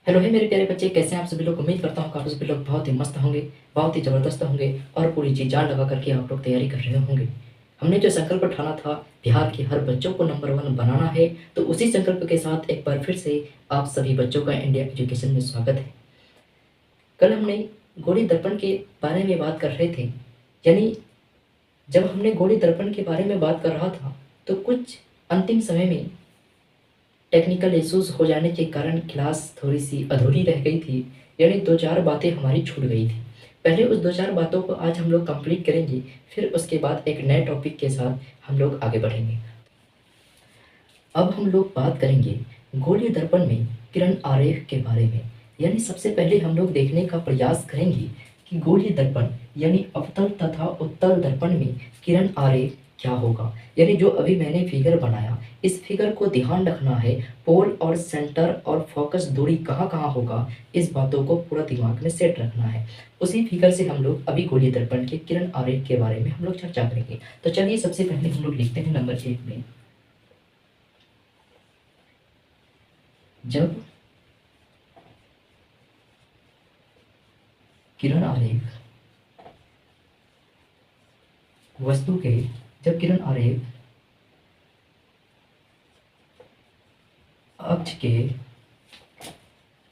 Hello है मेरे प्यारे बच्चे, कैसे हैं आप सभी लोग। उम्मीद करता हूँ कि आप सभी लोग बहुत ही मस्त होंगे, बहुत ही ज़बरदस्त होंगे और पूरी जी जान लगा करके आप लोग तैयारी कर रहे होंगे। हमने जो संकल्प ठाना था बिहार के हर बच्चों को नंबर 1 बनाना है, तो उसी संकल्प के साथ एक बार फिर से आप सभी बच्चों का इंडिया एजुकेशन में स्वागत है। कल हमने गोली दर्पण के बारे में बात कर रहे थे, यानी जब हमने गोली दर्पण के बारे में बात कर रहा था तो कुछ अंतिम समय में टेक्निकल इश्यूज हो जाने के कारण क्लास थोड़ी सी अधूरी रह गई थी, यानी 2-4 बातें हमारी छूट गई थी। पहले उस 2-4 बातों को आज हम लोग कंप्लीट करेंगे, फिर उसके बाद एक नए टॉपिक के साथ हम लोग आगे बढ़ेंगे। अब हम लोग बात करेंगे गोलीय दर्पण में किरण आरेख के बारे में। यानी सबसे पहले हम लोग देखने का प्रयास करेंगे कि गोलीय दर्पण यानी अवतल तथा उत्तल दर्पण में किरण आरेख क्या होगा। यानी जो अभी मैंने फिगर बनाया, इस फिगर को ध्यान रखना है, पोल और सेंटर और फोकस दूरी कहाँ कहाँ होगा, इस बातों को पूरा दिमाग में सेट रखना है। उसी फिगर से हम लोग अभी गोलीय दर्पण के किरण आरेख के बारे में हम लोग चर्चा करेंगे। तो चलिए सबसे पहले हम लोग लिखते हैं नंबर 1 में, जब किरण आरेख वस्तु के जब किरण आरेख अक्ष के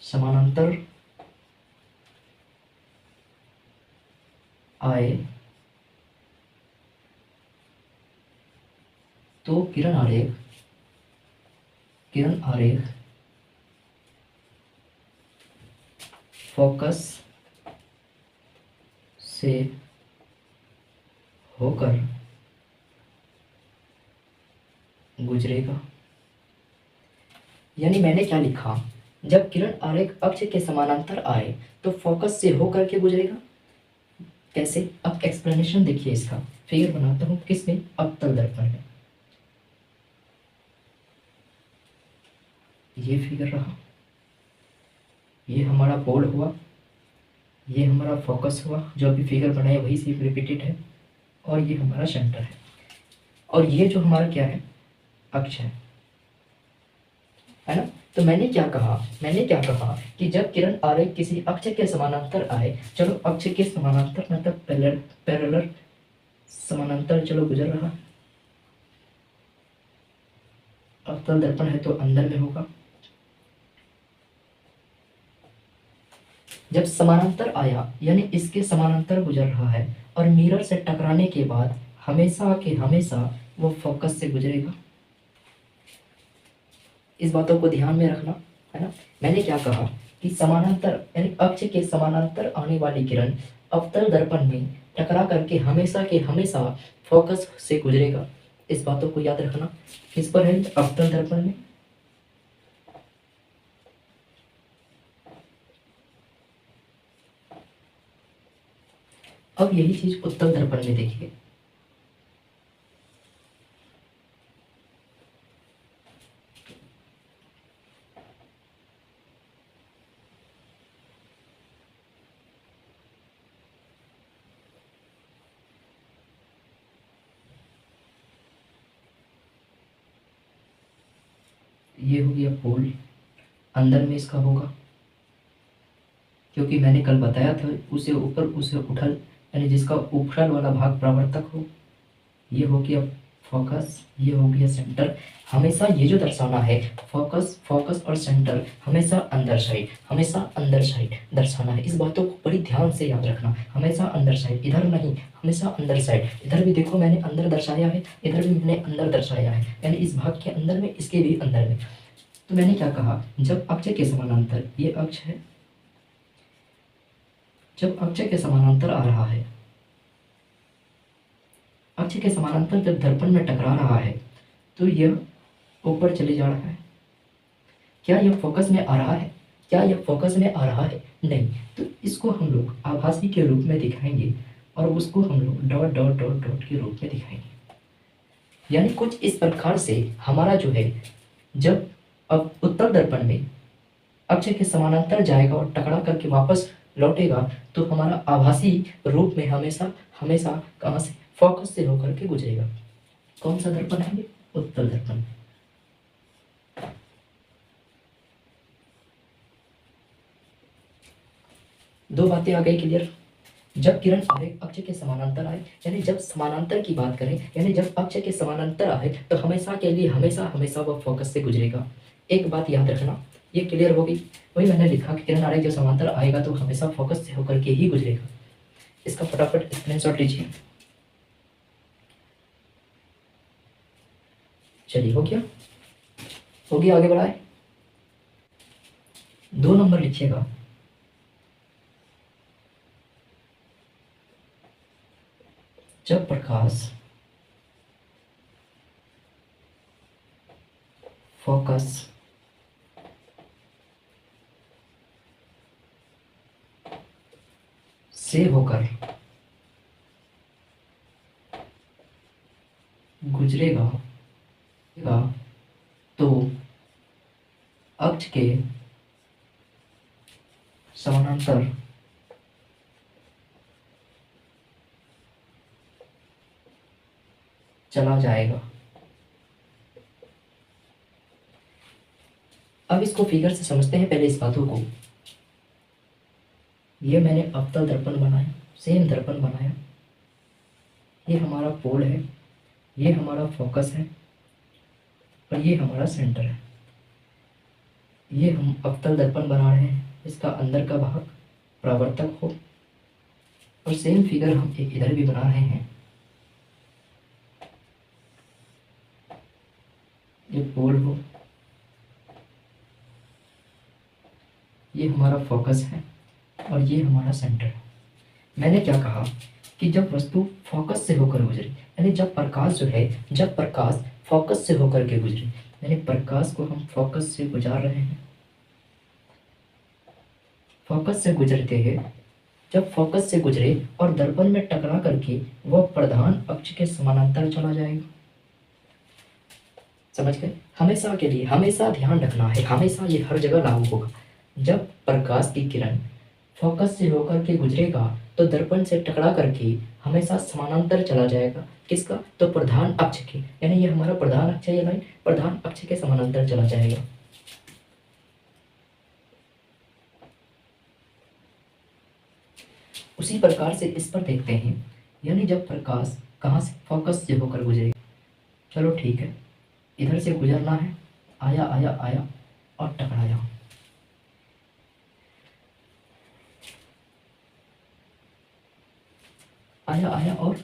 समानांतर आए तो किरण आरेख फोकस से होकर गुजरेगा। यानी मैंने क्या लिखा, जब किरण आरेख अक्ष के समानांतर आए तो फोकस से होकर के गुजरेगा। कैसे, अब एक्सप्लेनेशन देखिए इसका। फिगर बनाता हूं किसमें, अवतल दर्पण में। ये फिगर रहा, ये हमारा पोल हुआ, ये हमारा फोकस हुआ, जो अभी फिगर बनाया वही सेम रिपीटेड है, और ये हमारा सेंटर है, और ये जो हमारा क्या है, अक्ष है ना। तो मैंने क्या कहा कि जब किरण आरेख किसी अक्ष के समानांतर आए, चलो अक्ष के समानांतर मतलब पैरेलल समानांतर चलो गुजर रहा। अवतल दर्पण है तो अंदर में होगा। जब समानांतर आया यानी इसके समानांतर गुजर रहा है और मिरर से टकराने के बाद हमेशा के हमेशा वो फोकस से गुजरेगा। इस बातों को ध्यान में रखना है ना। मैंने क्या कहा कि समानांतर यानी अक्ष के समानांतर आने वाली किरण अवतल दर्पण में टकरा करके हमेशा के हमेशा फोकस से गुजरेगा। इस बातों को याद रखना। किस पर है, अवतल दर्पण में। अब यही चीज उत्तल दर्पण में देखिए। ये हो गया पोल, अंदर में इसका होगा, क्योंकि मैंने कल बताया था उसे ऊपर उसे उठल, यानी जिसका ऊपरल वाला भाग परावर्तक हो। ये हो गया फोकस, ये हो गया सेंटर। हमेशा ये जो दर्शाना है, फोकस और सेंटर हमेशा अंदर साइड दर्शाना है। इस बातों को बड़ी ध्यान से याद रखना। हमेशा अंदर साइड, इधर नहीं, हमेशा अंदर साइड। इधर भी देखो मैंने अंदर दर्शाया है, इधर भी मैंने अंदर दर्शाया है, यानी इस भाग के अंदर में, इसके भी अंदर में। तो मैंने क्या कहा, जब अक्ष के समानांतर, ये अक्ष है, जब अक्ष के समानांतर आ रहा है, अक्ष के समानांतर जब दर्पण में टकरा रहा है तो यह ऊपर चले जा रहा है। क्या यह फोकस में आ रहा है, नहीं। तो इसको हम लोग आभासी के रूप में दिखाएंगे और उसको हम लोग डॉट डॉट डॉट डॉट के रूप में दिखाएंगे। यानी कुछ इस प्रकार से हमारा जो है, जब अब उत्तल दर्पण में अक्ष के समानांतर जाएगा और टकरा करके वापस लौटेगा तो हमारा आभासी रूप में हमेशा कहाँ से, फोकस से होकर के गुजरेगा। कौन सा दर्पण है ये, उत्तल दर्पण। दो बातें आ गई क्लियर। जब किरण आरेख अक्ष के समानांतर आए, यानी जब समानांतर की बात करें, यानी जब अक्ष के समानांतर आए तो हमेशा के लिए हमेशा हमेशा वह फोकस से गुजरेगा। एक बात याद रखना, ये क्लियर होगी। वही मैंने लिखा कि किरण आरेख जब समानांतर आएगा तो हमेशा फोकस से होकर के ही गुजरेगा। इसका फटाफट स्क्रीनशॉट लीजिए। चलिए हो गया, हो गया, आगे बढ़ाए। 2 नंबर लिखिएगा। जब प्रकाश फोकस से होकर गुजरेगा तो अक्ष के समानांतर चला जाएगा। अब इसको फिगर से समझते हैं पहले इस बातों को। ये मैंने अवतल दर्पण बनाया, सेम दर्पण बनाया, ये हमारा पोल है, ये हमारा फोकस है और ये हमारा सेंटर है। ये हम अवतल दर्पण बना रहे हैं, इसका अंदर का भाग परावर्तक हो, और सेम फिगर हम एक इधर भी बना रहे हैं। ये पोल हो, ये हमारा फोकस है और ये हमारा सेंटर है। मैंने क्या कहा कि जब वस्तु फोकस से होकर गुजरे, यानी जब प्रकाश जो है, जब प्रकाश फोकस से होकर के गुजरे, यानी प्रकाश को हम फोकस से गुजार रहे हैं, फोकस से गुजरते हैं। जब फोकस से गुजरे और दर्पण में टकरा करके वह प्रधान अक्ष के समानांतर चला जाएगा। समझ गए? हमेशा के लिए हमेशा ध्यान रखना है, हमेशा ये हर जगह लागू होगा। जब प्रकाश की किरण फोकस से होकर के गुजरेगा तो दर्पण से टकरा करके हमेशा समानांतर चला जाएगा। किसका? तो प्रधान अक्ष के, यानी ये हमारा प्रधान अक्ष है, ये लाइन प्रधान अक्ष के समानांतर चला जाएगा। उसी प्रकार से इस पर देखते हैं, यानी जब प्रकाश कहाँ से? फोकस से होकर गुजरेगा। चलो ठीक है, इधर से गुजरना है, आया आया आया और टकराया। आया आया और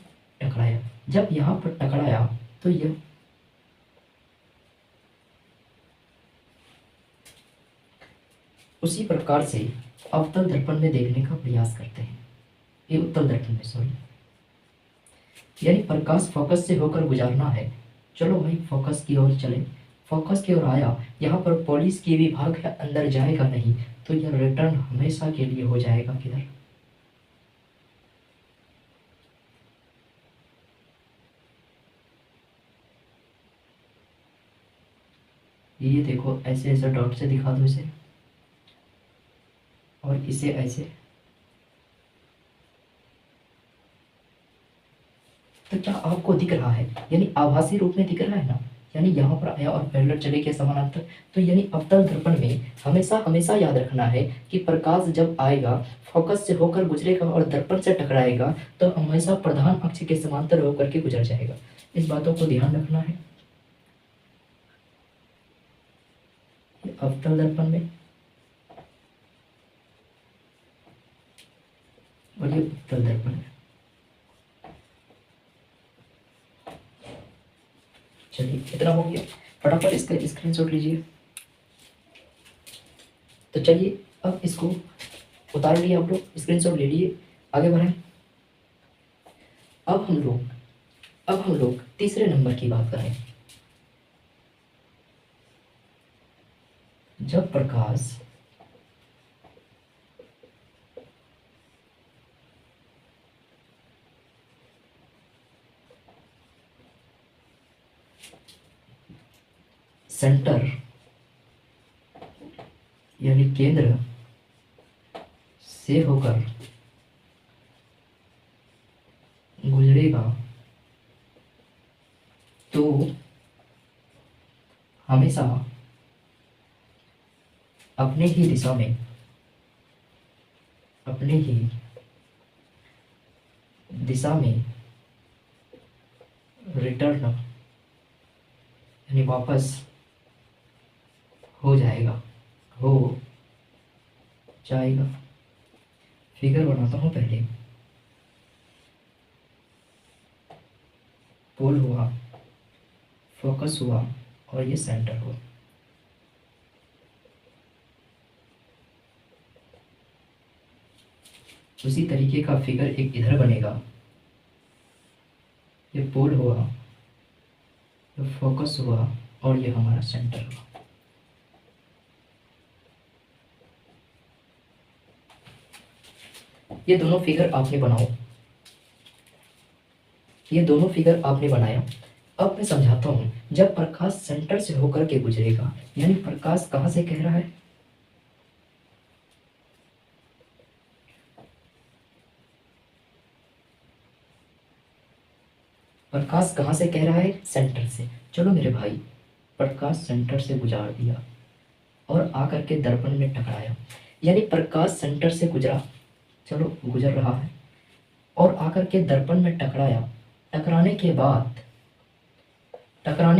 टकराया। जब यहाँ पर टकराया तो यह उसी प्रकार से अवतल दर्पण में देखने का प्रयास करते हैं, ये उत्तल दर्पण में, सॉरी। यानी प्रकाश फोकस से होकर गुजारना है। चलो भाई फोकस की ओर चले, फोकस की ओर आया, यहाँ पर पॉलिश की भी भाग है, अंदर जाएगा नहीं, तो यह रिटर्न हमेशा के लिए हो जाएगा किधर? ये देखो, ऐसे ऐसे डॉट से दिखा दो इसे, और इसे ऐसे। तो क्या आपको दिख रहा है? यानी आभासी रूप में दिख रहा है ना, यानी यहाँ पर आया और पैरेलल चले गए समानांतर। तो यानी अवतल दर्पण में हमेशा हमेशा याद रखना है कि प्रकाश जब आएगा, फोकस से होकर गुजरेगा और दर्पण से टकराएगा तो हमेशा प्रधान अक्ष के समांतर होकर के गुजर जाएगा। इस बातों को ध्यान रखना है। अवतल दर्पण में और ये उत्तल दर्पण में। चलिए इतना हो गया, फटाफट इसका स्क्रीनशॉट लीजिए। तो चलिए अब इसको उतार लिए आप लोग, स्क्रीनशॉट ले लिए, आगे बढ़ें। अब हम लोग तीसरे नंबर की बात करें। जब प्रकाश सेंटर यानी केंद्र से होकर गुजरेगा तो हमेशा अपने ही दिशा में अपने ही दिशा में रिटर्न यानी वापस हो जाएगा, हो जाएगा। फिगर बनाता हूँ पहले। पोल हुआ, फोकस हुआ और ये सेंटर हुआ। उसी तरीके का फिगर एक इधर बनेगा। ये पोल हुआ, ये फोकस हुआ और ये हमारा सेंटर हुआ। ये दोनों फिगर आपने बनाओ, ये दोनों फिगर आपने बनाया। अब मैं समझाता हूँ। जब प्रकाश सेंटर से होकर के गुजरेगा, यानी प्रकाश कहाँ से कह रहा है, प्रकाश कहाँ से कह रहा है, सेंटर से। चलो मेरे भाई, प्रकाश सेंटर से गुजार दिया और आकर के दर्पण में टकराया, यानी प्रकाश सेंटर से गुजरा, चलो गुजर रहा है और आकर के दर्पण में टकराया। टकराने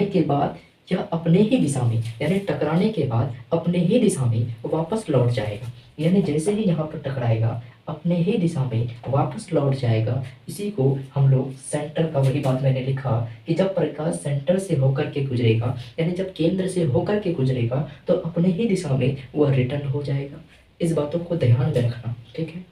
के बाद यह अपने ही दिशा में, यानी टकराने के बाद अपने ही दिशा में वापस लौट जाएगा। यानी जैसे ही यहाँ पर टकराएगा अपने ही दिशा में वापस लौट जाएगा। इसी को हम लोग सेंटर का, वही बात मैंने लिखा कि जब प्रकाश सेंटर से होकर के गुजरेगा, यानी जब केंद्र से होकर के गुजरेगा तो अपने ही दिशा में वह रिटर्न हो जाएगा। इस बातों को ध्यान में रखना, ठीक है।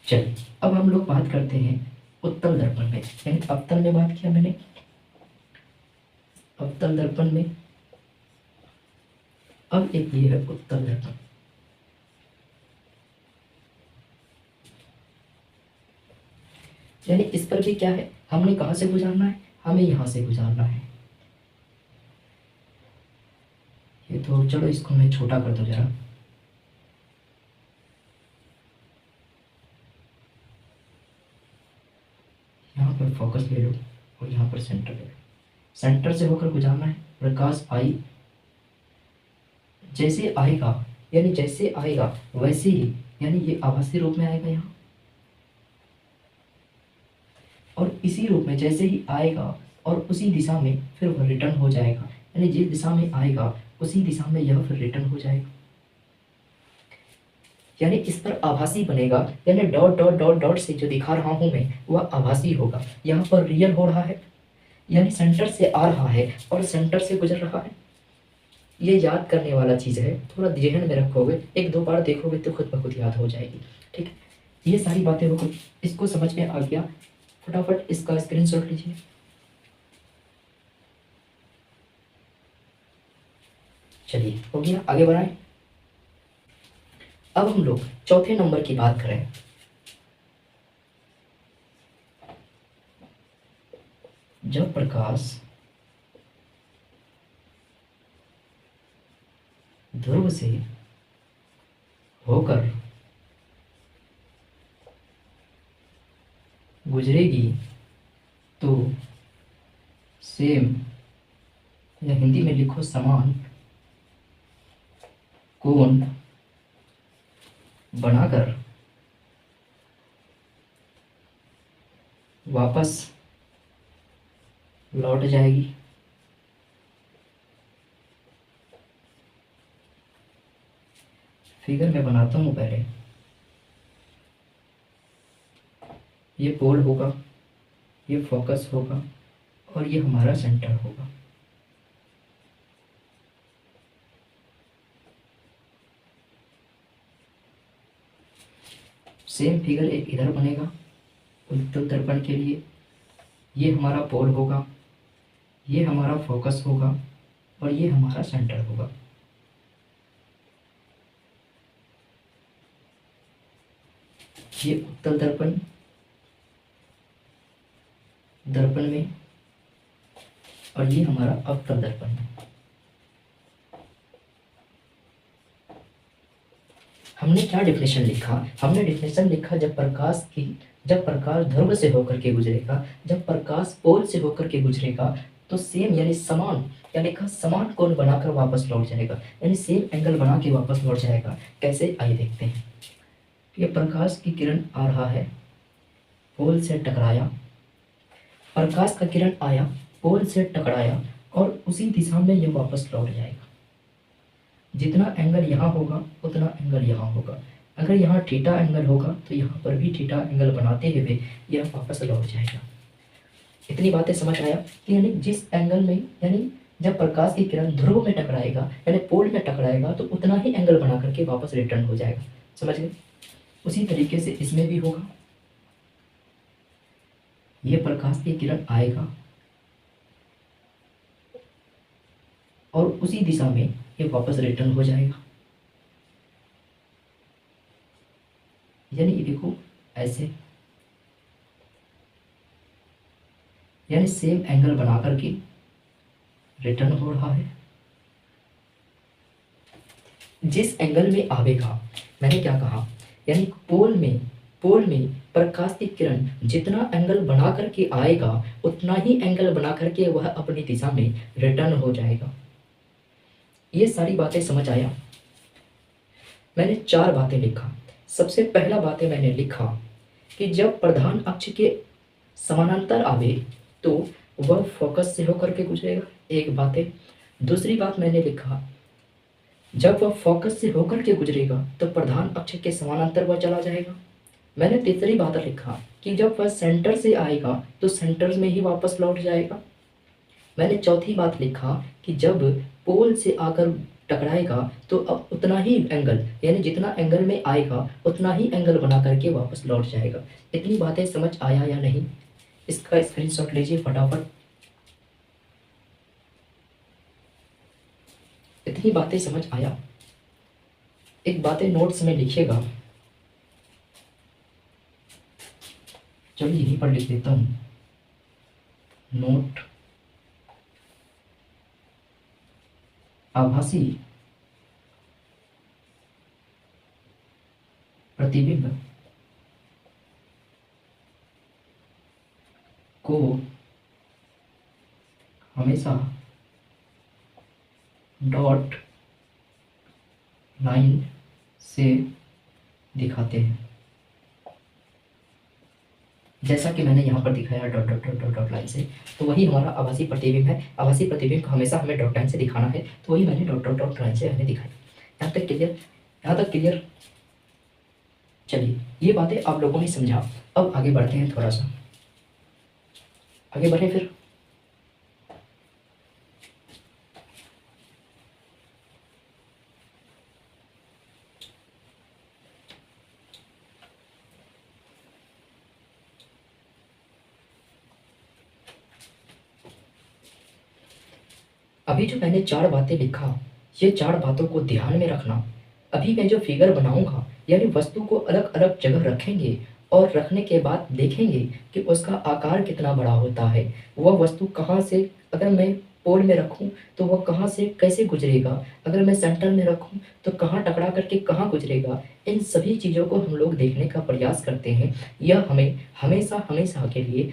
चलिए अब हम लोग बात करते हैं उत्तल दर्पण में, यानी अवतल में बात किया मैंने, अवतल दर्पण में। अब एक ये है उत्तल दर्पण। यानी इस पर भी क्या है, हमने कहाँ से गुजारना है, हमें यहाँ से गुजारना है। ये तो चलो इसको मैं छोटा कर दूं जरा। यहाँ पर फोकस ले लो और यहाँ पर सेंटर ले लो। सेंटर से होकर गुजारना है। प्रकाश आई, जैसे आएगा, यानी जैसे आएगा वैसे ही, यानी ये आभासी रूप में आएगा यहाँ, और इसी रूप में जैसे ही आएगा और उसी दिशा में फिर वह रिटर्न हो जाएगा। यानी जिस दिशा में आएगा उसी दिशा में यह फिर रिटर्न हो जाएगा। यानी इस पर आभासी बनेगा, यानी डॉट डॉट डॉट डॉट से जो दिखा रहा हूं मैं वह आभासी होगा। यहाँ पर रियल हो रहा है, यानी सेंटर से आ रहा है और सेंटर से गुजर रहा है। ये याद करने वाला चीज़ है, थोड़ा जहन में रखोगे, एक दो बार देखोगे तो खुद ब खुद याद हो जाएगी, ठीक है। ये सारी बातें हो गई, इसको समझ में आ गया। फटाफट इसका स्क्रीनशॉट लीजिए। चलिए हो गया, आगे बढ़ाएं। अब हम लोग चौथे नंबर की बात करें। जब प्रकाश ध्रुव से होकर गुजरेगी तो सेम, या हिंदी में लिखो समान कोण बनाकर वापस लौट जाएगी। फिगर मैं बनाता हूँ पहले। ये पोल होगा, ये फोकस होगा और ये हमारा सेंटर होगा। सेम फिगर एक इधर बनेगा उत्तल दर्पण के लिए। ये हमारा पोल होगा, ये हमारा फोकस होगा और ये हमारा सेंटर होगा। ये उत्तल दर्पण में और ये हमारा अवतल दर्पण में। हमने क्या डेफिनेशन लिखा, हमने डेफिनेशन लिखा जब प्रकाश ध्रुव से होकर के गुजरेगा, जब प्रकाश पोल से होकर के गुजरेगा तो सेम यानी समान, क्या लिखा, समान कोण बनाकर वापस लौट जाएगा, यानी सेम एंगल बना के वापस लौट जाएगा। कैसे, आइए देखते हैं। ये प्रकाश की किरण आ रहा है, पोल से टकराया, प्रकाश का किरण आया, पोल से टकराया और उसी दिशा में यह वापस लौट जाएगा। जितना एंगल यहाँ होगा उतना एंगल यहाँ होगा। अगर यहाँ थीटा एंगल होगा तो यहाँ पर भी थीटा एंगल बनाते हुए यह वापस लौट जाएगा। इतनी बातें समझ आया कि यानी जिस एंगल में, यानी जब प्रकाश की किरण ध्रुव में टकराएगा यानी पोल में टकराएगा तो उतना ही एंगल बना करके वापस रिटर्न हो जाएगा। समझ गए? उसी तरीके से इसमें भी होगा। ये प्रकाश की किरण आएगा और उसी दिशा में ये वापस रिटर्न हो जाएगा। यानी ये देखो ऐसे, यानी सेम एंगल बना करके रिटर्न हो रहा है। जिस एंगल में आवेगा, मैंने क्या कहा, यानी पोल में प्रकाश की किरण जितना एंगल बना करके आएगा उतना ही एंगल बना करके वह अपनी दिशा में रिटर्न हो जाएगा। ये सारी बातें समझ आया। मैंने 4 बातें लिखा। सबसे पहला बातें मैंने लिखा कि जब प्रधान अक्ष के समानांतर आवे तो वह फोकस से होकर के गुजरेगा, एक बात है। दूसरी बात मैंने लिखा, जब वह फोकस से होकर के गुजरेगा तो प्रधान अक्ष के समानांतर वह चला जाएगा। मैंने तीसरी बात लिखा कि जब वह सेंटर से आएगा तो सेंटर में ही वापस लौट जाएगा। मैंने चौथी बात लिखा कि जब पोल से आकर टकराएगा तो अब उतना ही एंगल, यानी जितना एंगल में आएगा उतना ही एंगल बना करके वापस लौट जाएगा। इतनी बातें समझ आया या नहीं? इसका स्क्रीनशॉट लीजिए फटाफट। इतनी बातें समझ आया? एक बातें नोट्स में लिखिएगा। चलिए यहीं पर लिख देता हूँ, नोट आभासी प्रतिबिंब को हमेशा डॉट लाइन से दिखाते हैं। जैसा कि मैंने यहाँ पर दिखाया dot dot dot dot dot line से, तो वही हमारा आभासी प्रतिबिंब है। आभासी प्रतिबिंब को हमेशा हमें डॉट लाइन से दिखाना है, तो वही मैंने डॉट डॉट डॉट लाइन से हमें दिखाया। यहाँ तक क्लियर? यहाँ तक क्लियर? चलिए ये बातें आप लोगों ने समझा। अब आगे बढ़ते हैं, थोड़ा सा आगे बढ़े फिर। अभी जो मैंने 4 बातें लिखा, ये 4 बातों को ध्यान में रखना। अभी मैं जो फिगर बनाऊंगा, यानी वस्तु को अलग अलग जगह रखेंगे और रखने के बाद देखेंगे कि उसका आकार कितना बड़ा होता है। वह वस्तु कहाँ से, अगर मैं पोल में रखूं तो वह कहाँ से कैसे गुजरेगा, अगर मैं सेंटर में रखूं तो कहाँ टकरा करके कहाँ गुजरेगा। इन सभी चीज़ों को हम लोग देखने का प्रयास करते हैं। यह हमें हमेशा हमेशा के लिए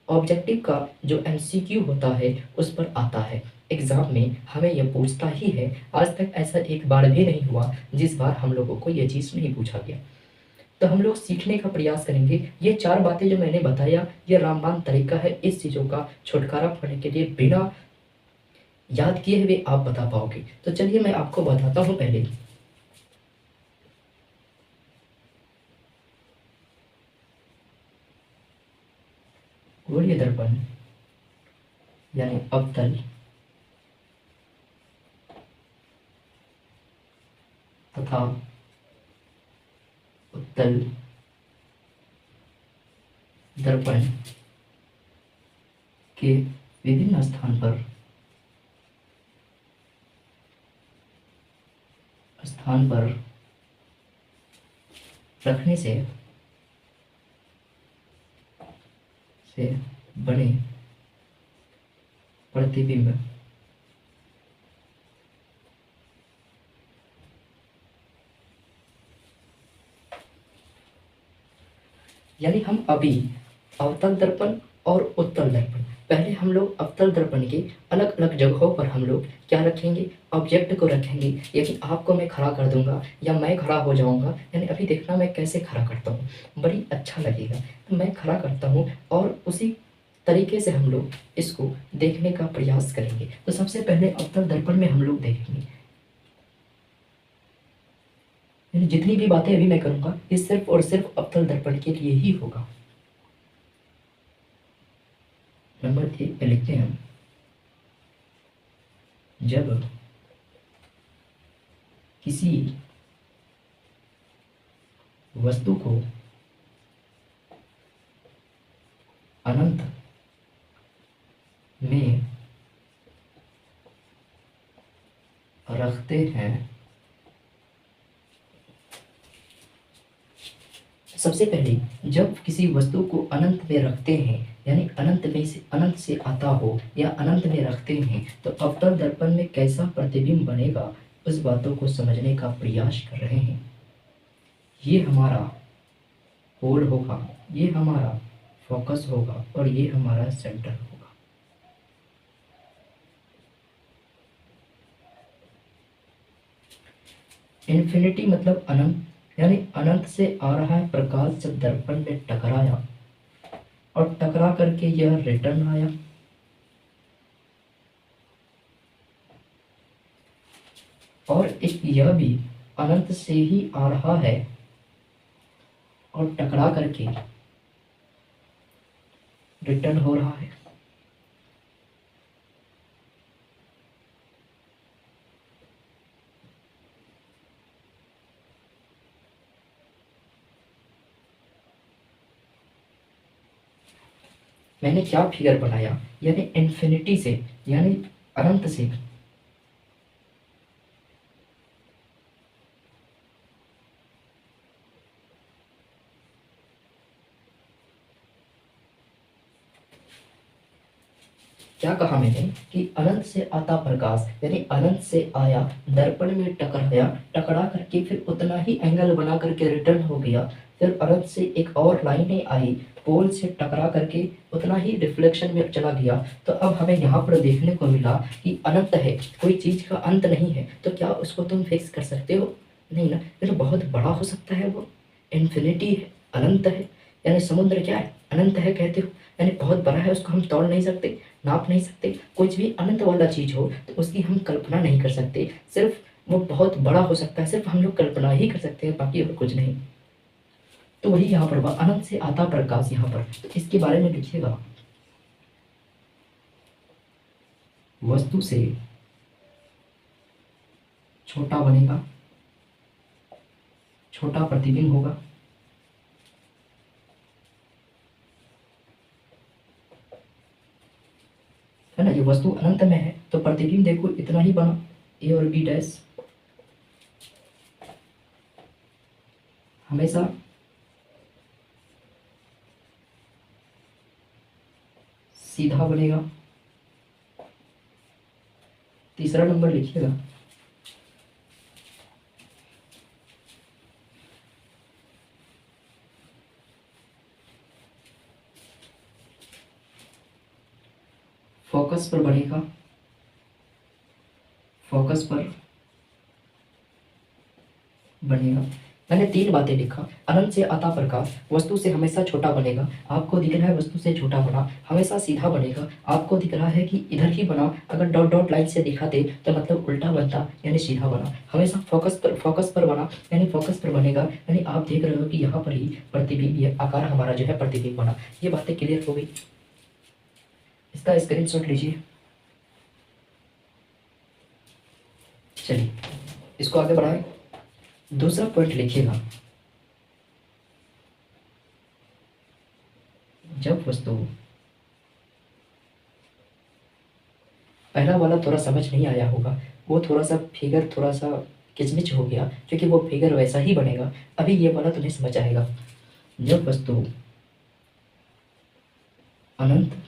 ऑब्जेक्टिव का जो एमसीक्यू होता है उस पर आता है। एग्ज़ाम में हमें यह पूछता ही है। आज तक ऐसा एक बार भी नहीं हुआ जिस बार हम लोगों को यह चीज़ नहीं पूछा गया। तो हम लोग सीखने का प्रयास करेंगे। ये 4 बातें जो मैंने बताया, ये रामबाण तरीका है इस चीज़ों का छुटकारा पाने के लिए। बिना याद किए हुए आप बता पाओगे। तो चलिए मैं आपको बताता हूँ पहले। गोलीय दर्पण यानी अवतल तथा उत्तल दर्पण के विभिन्न स्थान पर रखने से बने प्रतिबिंब यानी हम अभी अवतल दर्पण और उत्तल दर्पण पहले हम लोग अवतल दर्पण के अलग अलग जगहों पर हम लोग क्या रखेंगे, ऑब्जेक्ट को रखेंगे। यानी आपको मैं खड़ा कर दूंगा या मैं खड़ा हो जाऊंगा, यानी अभी देखना मैं कैसे खड़ा करता हूँ, बड़ी अच्छा लगेगा। तो मैं खड़ा करता हूँ और उसी तरीके से हम लोग इसको देखने का प्रयास करेंगे। तो सबसे पहले अवतल दर्पण में हम लोग देखेंगे, यानी जितनी भी बातें अभी मैं करूंगा ये सिर्फ और सिर्फ अवतल दर्पण के लिए ही होगा। नंबर 1 पे लिखते हैं हम, जब किसी वस्तु को अनंत में रखते हैं, सबसे पहले जब किसी वस्तु को अनंत में रखते हैं, यानी अनंत से आता हो या अनंत में रखते हैं, तो अवतल दर्पण में कैसा प्रतिबिंब बनेगा उस बातों को समझने का प्रयास कर रहे हैं। ये हमारा पोल होगा, ये हमारा फोकस होगा और ये हमारा सेंटर होगा। इन्फिनिटी मतलब अनंत, यानी अनंत से आ रहा है प्रकाश जब दर्पण में टकराया और टकरा करके यह रिटर्न आया, और एक यह भी अनंत से ही आ रहा है और टकरा करके रिटर्न हो रहा है। मैंने क्या फिगर बनाया, यानी इन्फिनिटी से, यानी अनंत से क्या कहा मैंने कि अनंत से आता प्रकाश, यानी अनंत से आया, दर्पण में टकराया, टकरा करके फिर उतना ही एंगल बना करके रिटर्न हो गया, फिर अनंत से एक और लाइनें आई, पोल से टकरा करके उतना ही रिफ्लेक्शन में चला गया। तो अब हमें यहाँ पर देखने को मिला कि अनंत है, कोई चीज का अंत नहीं है। तो क्या उसको तुम फिक्स कर सकते हो? नहीं ना। ये तो बहुत बड़ा हो सकता है, वो इन्फिनिटी है, अनंत है। यानी समुद्र क्या है, अनंत है कहते हो, यानी बहुत बड़ा है, उसको हम तोड़ नहीं सकते, नाप नहीं सकते। कुछ भी अनंत वाला चीज हो तो उसकी हम कल्पना नहीं कर सकते, सिर्फ वो बहुत बड़ा हो सकता है, सिर्फ हम लोग कल्पना ही कर सकते हैं, बाकी और कुछ नहीं। तो वही यहाँ पर हुआ, अनंत से आता प्रकाश। यहाँ पर तो इसके बारे में लिखिएगा, वस्तु से छोटा बनेगा, छोटा प्रतिबिंब होगा, है ना। ये वस्तु अनंत में है तो प्रतिबिंब देखो इतना ही बना, ए और बी डैश हमेशा सीधा बनेगा। तीसरा नंबर लिखिएगा, फोकस पर बनेगा, फोकस पर बनेगा। मैंने 3 बातें लिखा, अनंत से आता प्रकाश, वस्तु से हमेशा छोटा बनेगा, आपको दिख रहा है वस्तु से छोटा बना, हमेशा सीधा बनेगा, आपको दिख रहा है कि इधर ही बना, अगर डॉट डॉट लाइन से दिखाते तो मतलब उल्टा बनता, यानी सीधा बना, हमेशा फोकस पर बना, यानी फोकस पर बनेगा, यानी आप देख रहे हो कि यहाँ पर ही प्रतिबिंब, ये आकार हमारा जो है प्रतिबिंब बना। ये बातें क्लियर हो गई, इसका स्क्रीनशॉट लीजिए। चलिए इसको आगे बढ़ाएं। दूसरा पॉइंट लिखिएगा, जब वस्तु, पहला वाला थोड़ा समझ नहीं आया होगा, वो थोड़ा सा फिगर थोड़ा सा किचमिच हो गया, क्योंकि वो फिगर वैसा ही बनेगा। अभी ये वाला तुम्हें समझ आएगा। जब वस्तु अनंत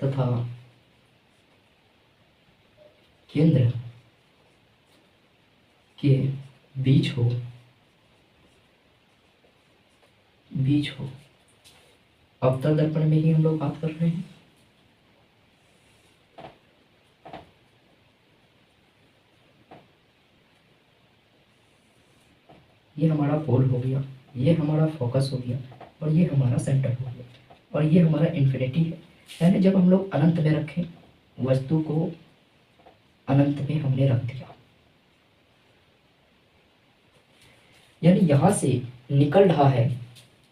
तथा केंद्र के बीच हो, अवतल दर्पण में ही हम लोग बात कर रहे हैं। ये हमारा पोल हो गया, ये हमारा फोकस हो गया, और ये हमारा सेंटर हो गया, और ये हमारा इन्फिनिटी है। यानी जब हम लोग अनंत में रखें, वस्तु को अनंत में हमने रख दिया, यानी यहाँ से निकल रहा है,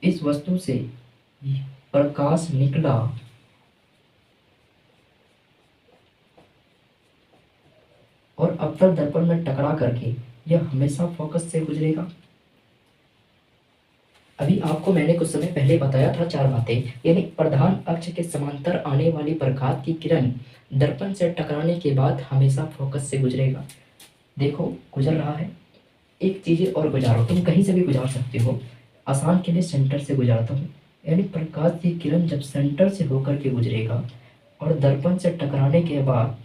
इस वस्तु से प्रकाश निकला और अवतल दर्पण में टकरा करके यह हमेशा फोकस से गुजरेगा। अभी आपको मैंने कुछ समय पहले बताया था 4 बातें, यानी प्रधान अक्ष के समांतर आने वाली प्रकाश की किरण दर्पण से टकराने के बाद हमेशा फोकस से गुजरेगा। देखो गुजर रहा है। एक चीज़ और गुजारो, तुम कहीं से भी गुजार सकते हो, आसान के लिए सेंटर से गुजारता हूँ। यानी प्रकाश की किरण जब सेंटर से होकर के गुजरेगा और दर्पण से टकराने के बाद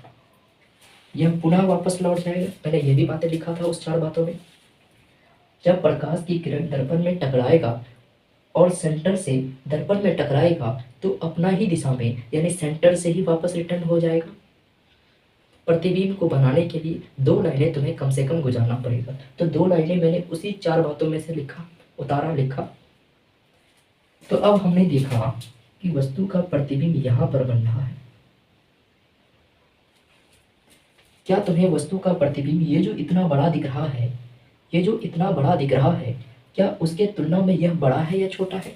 यह पुनः वापस लौट जाएगा। मैंने ये भी बातें लिखा था उस 4 बातों में। जब प्रकाश की किरण दर्पण में टकराएगा और सेंटर से दर्पण में टकराएगा तो अपना ही दिशा में यानी सेंटर से ही वापस रिटर्न हो जाएगा। प्रतिबिंब को बनाने के लिए 2 लाइनें तुम्हें कम से कम गुजारना पड़ेगा। तो 2 लाइनें मैंने उसी 4 बातों में से लिखा। तो अब हमने देखा कि वस्तु का प्रतिबिंब यहाँ पर बन रहा है। क्या तुम्हें वस्तु का प्रतिबिंब ये जो इतना बड़ा दिख रहा है, क्या उसके तुलना में यह बड़ा है या छोटा है?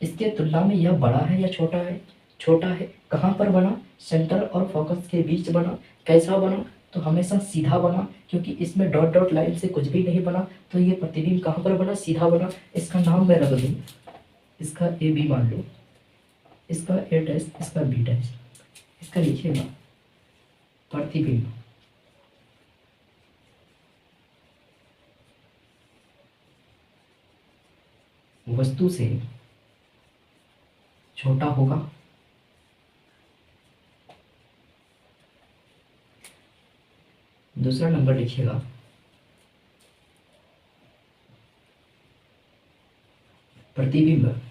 इसके तुलना में यह बड़ा है या छोटा है? छोटा है। कहाँ पर बना? सेंटर और फोकस के बीच बना। कैसा बना? तो हमेशा सीधा बना, क्योंकि इसमें डॉट डॉट लाइन से कुछ भी नहीं बना। तो ये प्रतिबिंब कहाँ पर बना? सीधा बना। इसका नाम मैं रख दूँ, इसका ए बी मान लो, इसका ए डैश, इसका बी डैश। इसका लिखिएगा प्रतिबिंब। वस्तु से छोटा होगा। दूसरा नंबर लिखिएगा प्रतिबिंब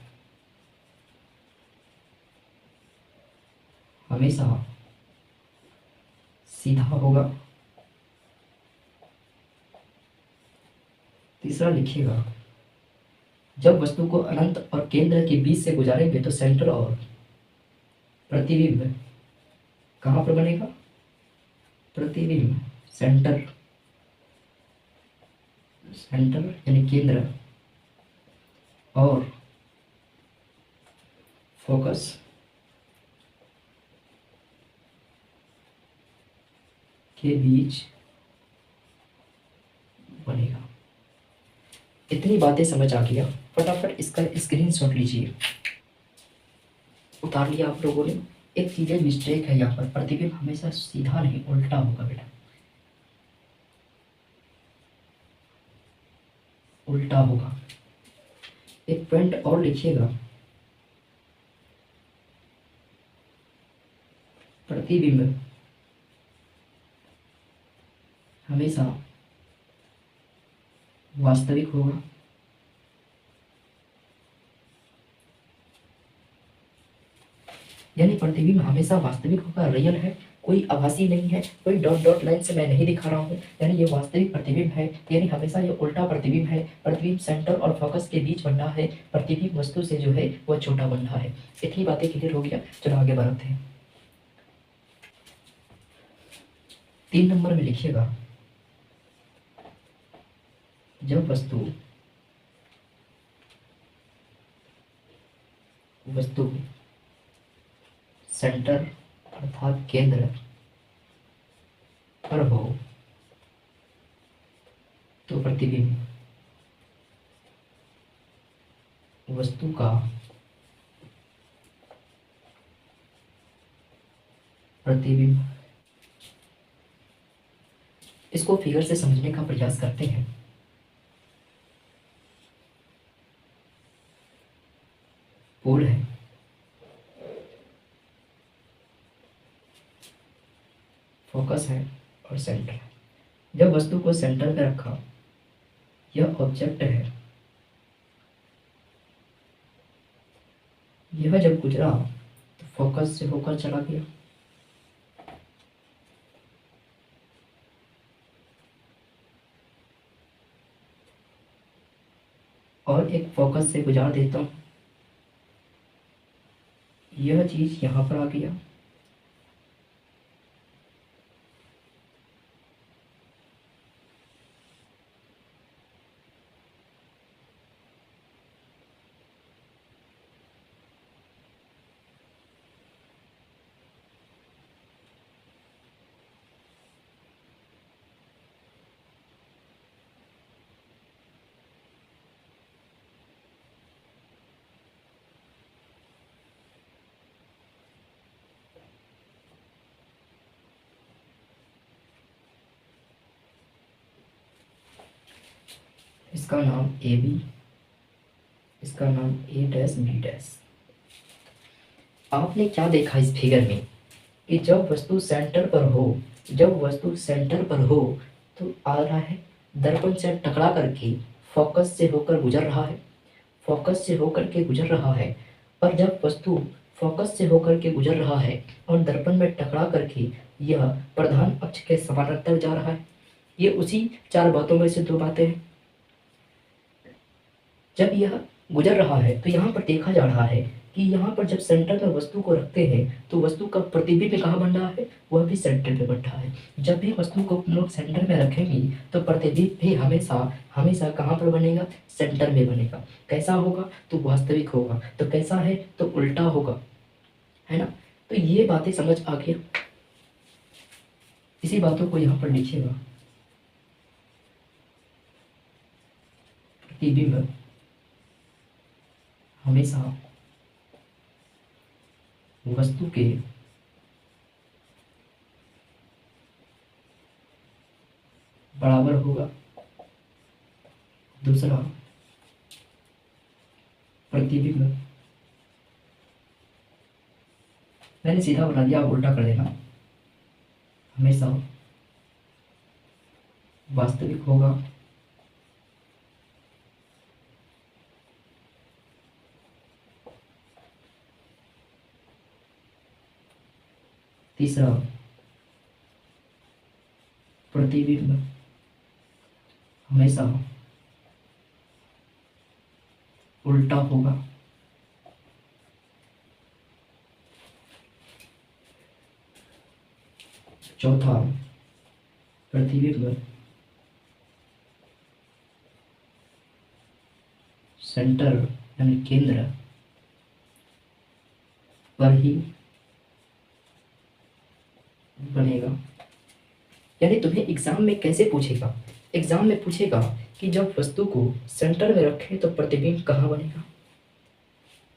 हमेशा सीधा होगा। तीसरा लिखिएगा जब वस्तु को अनंत और केंद्र के बीच से गुजारेंगे तो सेंटर और प्रतिबिंब कहाँ पर बनेगा? प्रतिबिंब सेंटर यानी केंद्र और फोकस के बीच बनेगा। इतनी बातें समझ आ गया? फटाफट इसका स्क्रीनशॉट लीजिए। उतार लिया आप लोगों ने? एक चीज़ मिस्टेक है यहाँ पर, प्रतिबिंब हमेशा सीधा नहीं उल्टा होगा बेटा, उल्टा होगा। एक पॉइंट और लिखिएगा, प्रतिबिंब हमेशा वास्तविक होगा। यानी प्रतिबिंब हमेशा वास्तविक होगा, रियल है, कोई आभासी नहीं है, कोई डॉट डॉट लाइन से मैं नहीं दिखा रहा हूँ। यानी ये वास्तविक प्रतिबिंब है, यानी हमेशा ये उल्टा प्रतिबिंब है। प्रतिबिंब सेंटर और फोकस के बीच बन रहा है, प्रतिबिंब वस्तु से जो है वो छोटा बन रहा है। इतनी बातें क्लियर हो गया? चलो आगे बढ़ते हैं। 3 नंबर में लिखिएगा जब वस्तु सेंटर अर्थात केंद्र पर हो तो प्रतिबिंब वस्तु का प्रतिबिंब। इसको फिगर से समझने का प्रयास करते हैं। पोल है, फोकस है और सेंटर है। जब वस्तु को सेंटर पे रखा, यह ऑब्जेक्ट है, यह जब गुजरा तो फोकस से होकर चला गया, और एक फोकस से गुजार देता हूँ, यह चीज़ यहाँ पर आ गया। इसका नाम ए बी, इसका नाम ए डैश बी डैश। आपने क्या देखा इस फिगर में कि जब वस्तु सेंटर पर हो, जब वस्तु सेंटर पर हो तो आ रहा है दर्पण से टकरा करके फोकस से होकर गुजर रहा है, फोकस से होकर के गुजर रहा है। और जब वस्तु फोकस से होकर के गुजर रहा है और दर्पण में टकरा करके यह प्रधान अक्ष के समानांतर जा रहा है। ये उसी चार बातों में से दो बातें हैं। जब यह गुजर रहा है तो यहाँ पर देखा जा रहा है कि यहाँ पर जब सेंटर में वस्तु को रखते हैं तो वस्तु का प्रतिबिंब कहाँ बन रहा है, वह भी सेंटर पे बन रहा है। जब भी वस्तु को हम लोग सेंटर में रखेंगे तो प्रतिबिंब भी हमेशा हमेशा कहाँ पर बनेगा, सेंटर में बनेगा। कैसा होगा, तो वास्तविक होगा। तो कैसा है, तो उल्टा होगा, है ना। तो ये बातें समझ आ गया। इसी बातों को यहाँ पर लिखिएगा। प्रतिबिंब हमेशा वस्तु के बराबर होगा। दूसरा, प्रतिबिंब, मैंने सीधा बना दिया, आप उल्टा कर देना, हमेशा वास्तविक होगा। तीसरा, प्रतिबिंब हमेशा उल्टा होगा। चौथा, प्रतिबिंब सेंटर यानी केंद्र पर ही बनेगा। यानी तुम्हें एग्जाम में कैसे पूछेगा, एग्जाम में पूछेगा कि जब वस्तु को सेंटर में रखें तो प्रतिबिंब कहाँ बनेगा,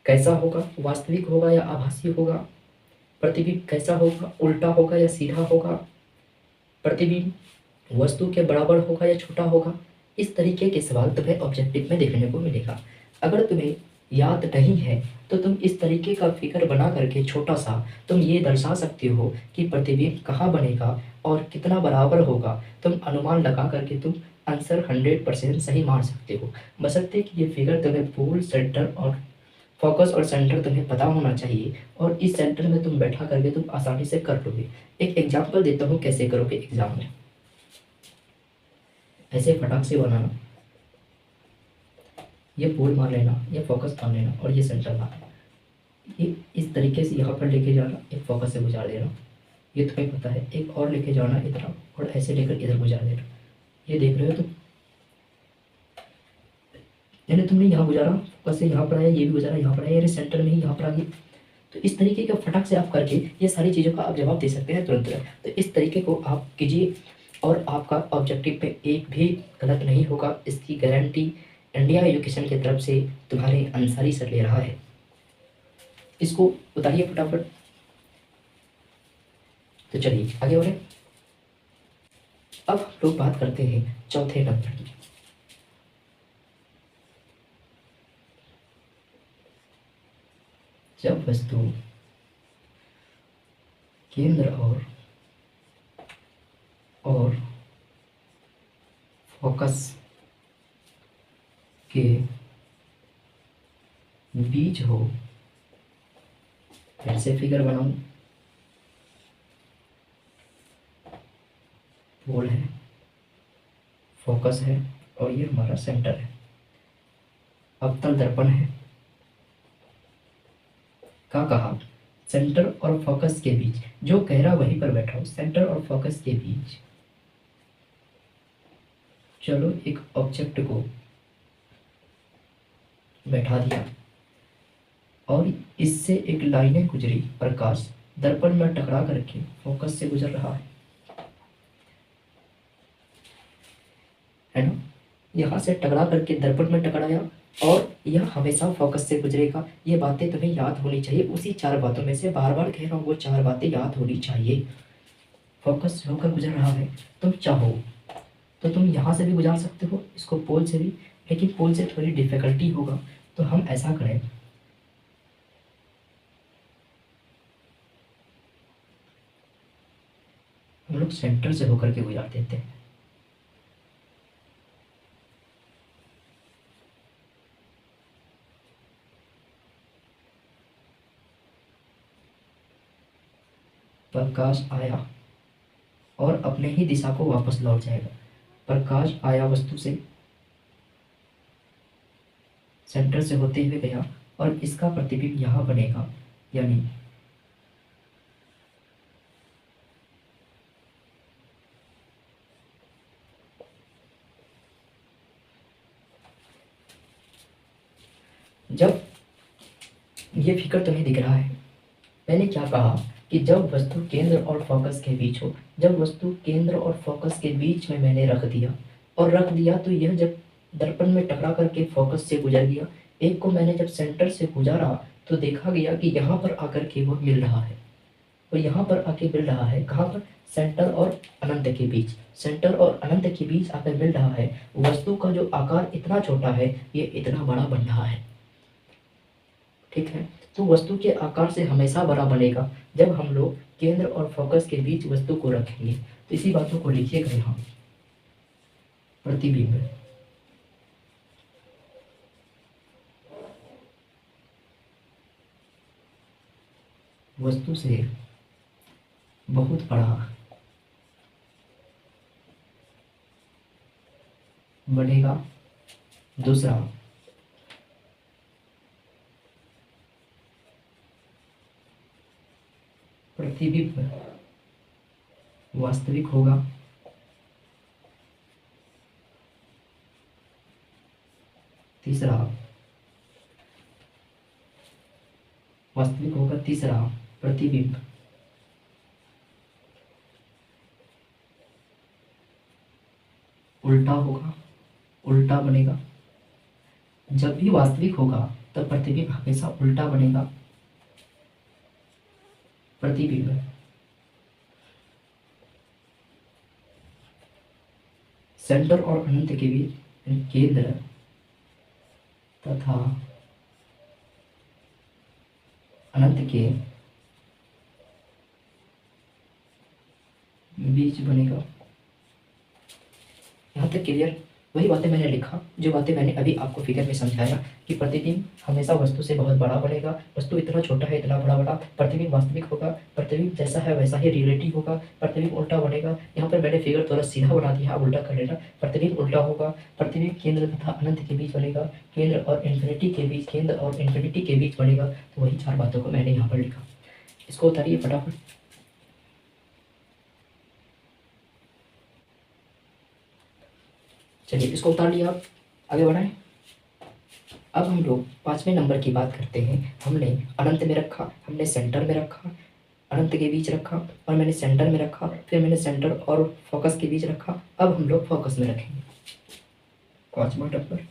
कैसा होगा, वास्तविक होगा या आभासी होगा, प्रतिबिंब कैसा होगा, उल्टा होगा या सीधा होगा, प्रतिबिंब वस्तु के बराबर होगा या छोटा होगा। इस तरीके के सवाल तुम्हें ऑब्जेक्टिव में देखने को मिलेगा। अगर तुम्हें याद नहीं है तो तुम इस तरीके का फिगर बना करके छोटा सा तुम ये दर्शा सकते हो कि प्रतिबिंब कहाँ बनेगा और कितना बराबर होगा। तुम अनुमान लगा करके तुम आंसर 100% सही मार सकते हो, बशर्ते कि ये फिगर तुम्हें पोल, सेंटर और फोकस और सेंटर तुम्हें पता होना चाहिए और इस सेंटर में तुम बैठा करके तुम आसानी से कर लोगे। एक एग्जाम्पल देता हूँ कैसे करोगे एग्जाम में। ऐसे फटाक से बनाना, ये पोल मार लेना, ये फोकस मान लेना और ये सेंटर मारना। ये इस तरीके से यहाँ पर लेके जाना, एक फोकस से गुजार देना, ये तुम्हें पता है। एक और लेके जाना इधर और ऐसे लेकर इधर गुजार देना। ये देख रहे हो तुम, यानी तुमने यहाँ गुजारा, फोकस से यहाँ पर आया, ये भी गुजारा यहाँ पर आया, यानी सेंटर में ही यहाँ पर आ गया। तो इस तरीके का फटाक से आप करके ये सारी चीज़ों का आप जवाब दे सकते हैं तुरंत। तो इस तरीके को आप कीजिए और आपका ऑब्जेक्टिव पे एक भी गलत नहीं होगा, इसकी गारंटी इंडिया एजुकेशन की तरफ से तुम्हारे अंसारी सर ले रहा है। इसको उतारिए फटाफट। तो चलिए आगे बढ़े। अब हम लोग बात करते हैं चौथे नंबर की। जब वस्तु केंद्र और फोकस के बीच हो फिर से फिगर बनाऊं, पोल है, फोकस है, और ये हमारा सेंटर है। अवतल दर्पण है। क्या कहा? सेंटर और फोकस के बीच, जो कह रहा वहीं पर बैठा हूं, सेंटर और फोकस के बीच। चलो एक ऑब्जेक्ट को बैठा दिया और इससे एक लाइनें गुजरी, प्रकाश दर्पण में टकरा करके फोकस से गुजर रहा है ना? यहाँ से टकरा करके दर्पण में टकराया और यह हमेशा फोकस से गुजरेगा। ये बातें तुम्हें याद होनी चाहिए। उसी 4 बातों में से बार बार कह रहा हूँ, वो 4 बातें याद होनी चाहिए। फोकस से होकर गुजर रहा है। तुम चाहो तो तुम यहाँ से भी गुजार सकते हो, इसको पोल से भी, लेकिन पोल से थोड़ी डिफिकल्टी होगा। तो हम ऐसा करें, हम लोग सेंटर से होकर के गुजार देते हैं। प्रकाश आया और अपने ही दिशा को वापस लौट जाएगा। प्रकाश आया वस्तु से, सेंटर से होते हुए गया और इसका प्रतिबिंब यहाँ बनेगा, यानी जब ये फिगर तुम्हें दिख रहा है, मैंने क्या कहा कि जब वस्तु केंद्र और फोकस के बीच हो, जब वस्तु केंद्र और फोकस के बीच में मैंने रख दिया और रख दिया, तो यह जब दर्पण में टकरा करके फोकस से गुजर गया, एक को मैंने जब सेंटर से गुजारा तो देखा गया कि यहाँ पर आकर के वो मिल रहा है, वो यहाँ पर आके मिल रहा है। कहाँ पर? सेंटर और अनंत के बीच। सेंटर और अनंत के बीच आकर मिल रहा है। वस्तु का जो आकार इतना छोटा है, ये इतना बड़ा बन रहा है। ठीक है, तो वस्तु के आकार से हमेशा बड़ा बनेगा जब हम लोग केंद्र और फोकस के बीच वस्तु को रखेंगे। तो इसी बातों को लिखिएगा यहाँ। प्रतिबिंब वस्तु से बहुत बड़ा बनेगा। दूसरा, प्रतिबिंब वास्तविक होगा। तीसरा, वास्तविक होगा। तीसरा, प्रतिबिंब उल्टा होगा, उल्टा बनेगा। जब भी वास्तविक होगा तब प्रतिबिंब हमेशा उल्टा बनेगा। प्रतिबिंब सेंटर और अनंत के बीच, केंद्र तथा अनंत के बीच बनेगा। यहाँ तक क्लियर? वही बातें मैंने लिखा, जो बातें मैंने अभी आपको फिगर में समझाया कि प्रतिबिंब हमेशा वस्तु से बहुत बड़ा बनेगा। वस्तु इतना छोटा है, इतना बड़ा बड़ा। प्रतिबिंब वास्तविक होगा। प्रतिबिंब जैसा है वैसा ही रिलेटिव होगा। प्रतिबिंब उल्टा बनेगा। यहाँ पर मैंने फिगर थोड़ा सीधा बना दिया, आप उल्टा कर लेना। प्रतिबिंब उल्टा होगा। प्रतिबिंब केंद्र तथा अनंत के बीच बनेगा। केंद्र और इन्फिनिटी के बीच, केंद्र और इन्फिनिटी के बीच बनेगा। तो वही 4 बातों को मैंने यहाँ पर लिखा। इसको उतारिए फटाफट। चलिए, इसको उतार लिया, आप आगे बढ़ाएं। अब हम लोग 5वें नंबर की बात करते हैं। हमने अनंत में रखा, हमने सेंटर में रखा, अनंत के बीच रखा, और मैंने सेंटर में रखा, फिर मैंने सेंटर और फोकस के बीच रखा। अब हम लोग फोकस में रखेंगे। 5वां नंबर,